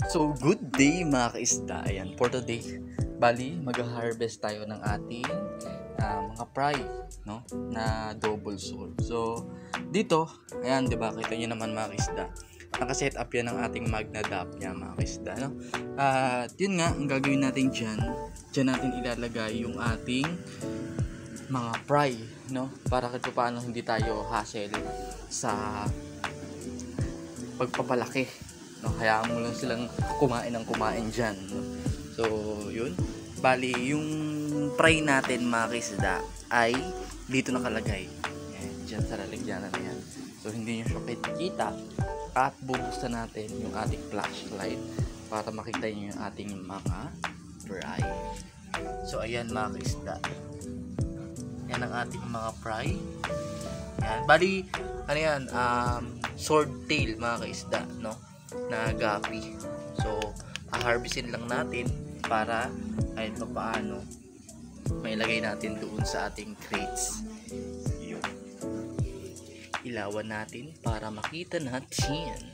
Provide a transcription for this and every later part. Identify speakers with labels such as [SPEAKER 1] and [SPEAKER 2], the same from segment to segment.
[SPEAKER 1] So, good day mga kaisda. Ayan, for today, bali, mag-harvest tayo ng ating mga fry, no? Na double sole. So, dito, ayan, di ba, kita nyo naman mga kaisda. Nakaset up yan ng ating magnadap niya mga kaisda, no? At yun nga, ang gagawin natin dyan natin ilalagay yung ating mga fry, no? Para kahit paano hindi tayo hassle sa pagpapalaki, no? Hayaan mo lang silang kumain ng kumain dyan, no? So yun, bali yung fry natin mga kisda ay dito nakalagay. Ayan, dyan sa lalagyanan na yan. So hindi nyo siya kita. At bubuksan natin yung ating flashlight para makita nyo yung ating mga fry. So ayan mga kisda, yan ang ating mga fry. Yan, bali ano yan, sword tail mga kaisda, no, na gapi. So harvestin lang natin para kahit pa paano mailagay natin doon sa ating crates. Yun, ilawan natin para makita natin.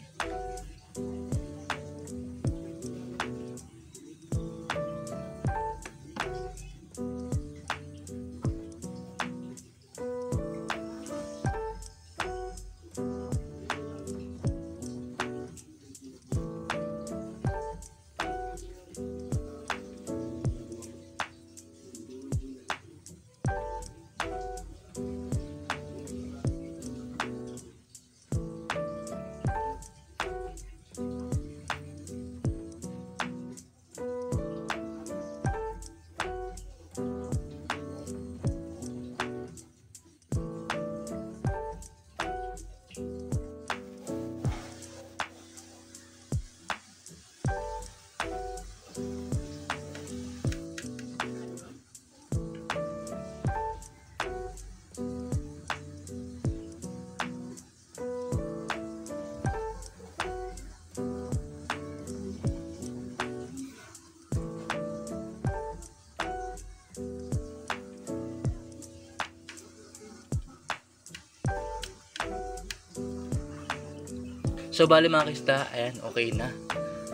[SPEAKER 1] So bali mga kista, ayan, okay na.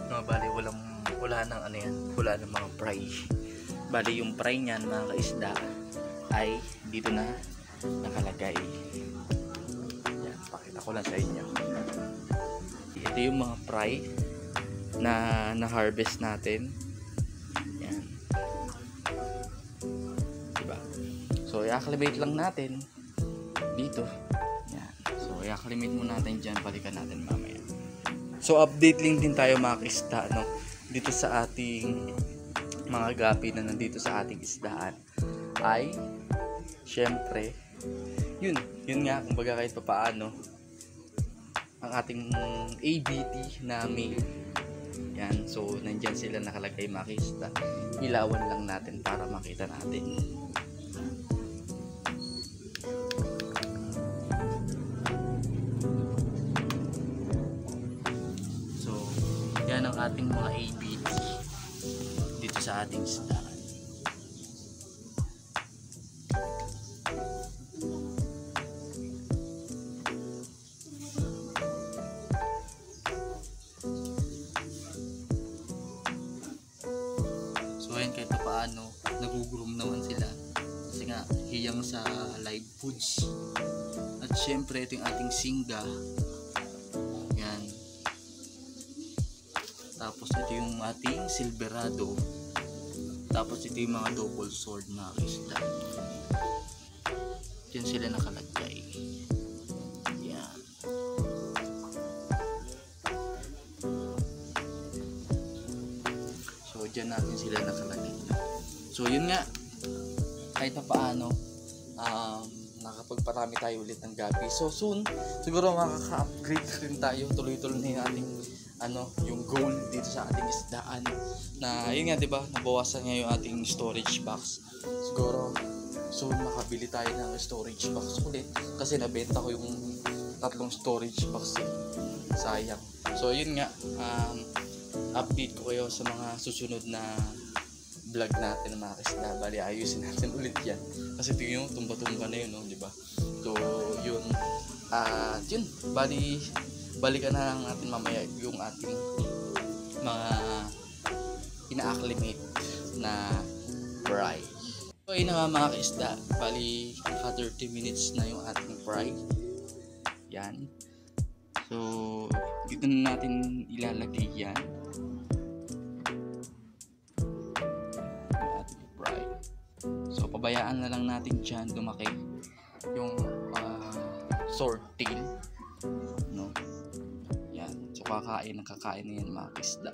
[SPEAKER 1] No, bali wala nang ano yan, wala nang mga fry. Bali yung fry niyan mga kaisda ay dito na nakalagay. Yan, pakita ko lang sa inyo. Ito yung mga fry na na-harvest natin. Yan. Diba? So i-acclimate lang natin dito. I-acclimate mo natin dyan, balikan natin mamaya. So update lang din tayo mga kaisda, no, dito sa ating mga gapi na nandito sa ating isdaan ay syempre yun nga, kumbaga kahit pa paano ang ating ABT na may yan. So nandyan sila nakalagay mga kaisda, ilawan lang natin para makita natin. Yan ang ating mga ABT dito sa ating isdaan. So ayan, kahit na paano nagugroom naman sila kasi nga hiyang sa live foods. At syempre ito yung ating singga. Tapos ito yung ating silverado. Tapos ito yung mga double sword mga kaisda. Diyan sila nakalagay. Yan. So diyan natin sila nakalagay. So yun nga, kahit na paano nakapagparami tayo ulit ng gabi. So soon siguro makaka-upgrade rin tayo. Tuloy-tuloy na yung ating yung goal dito sa ating isdaan na yun nga, diba, nabawasan nga yung ating storage box. Siguro soon makabili tayo ng storage box ulit kasi nabenta ko yung 3 storage box sayang. So yun nga, update ko kayo sa mga susunod na vlog natin mga kasda. Bali ayusin natin ulit yan kasi tingin yung tumba-tumba na yun, no? Diba? So yun, yun, balikan na lang natin mamaya yung ating mga ina-acclimate na fry. So ayun na nga mga kaisda, bali naka 30 minutes na yung ating fry. Yan. So dito na natin ilalagay yan. Yung ating fry. So pabayaan na lang natin dyan lumaki yung swordtail. No? Yan. So kakain na yan mga kaisda.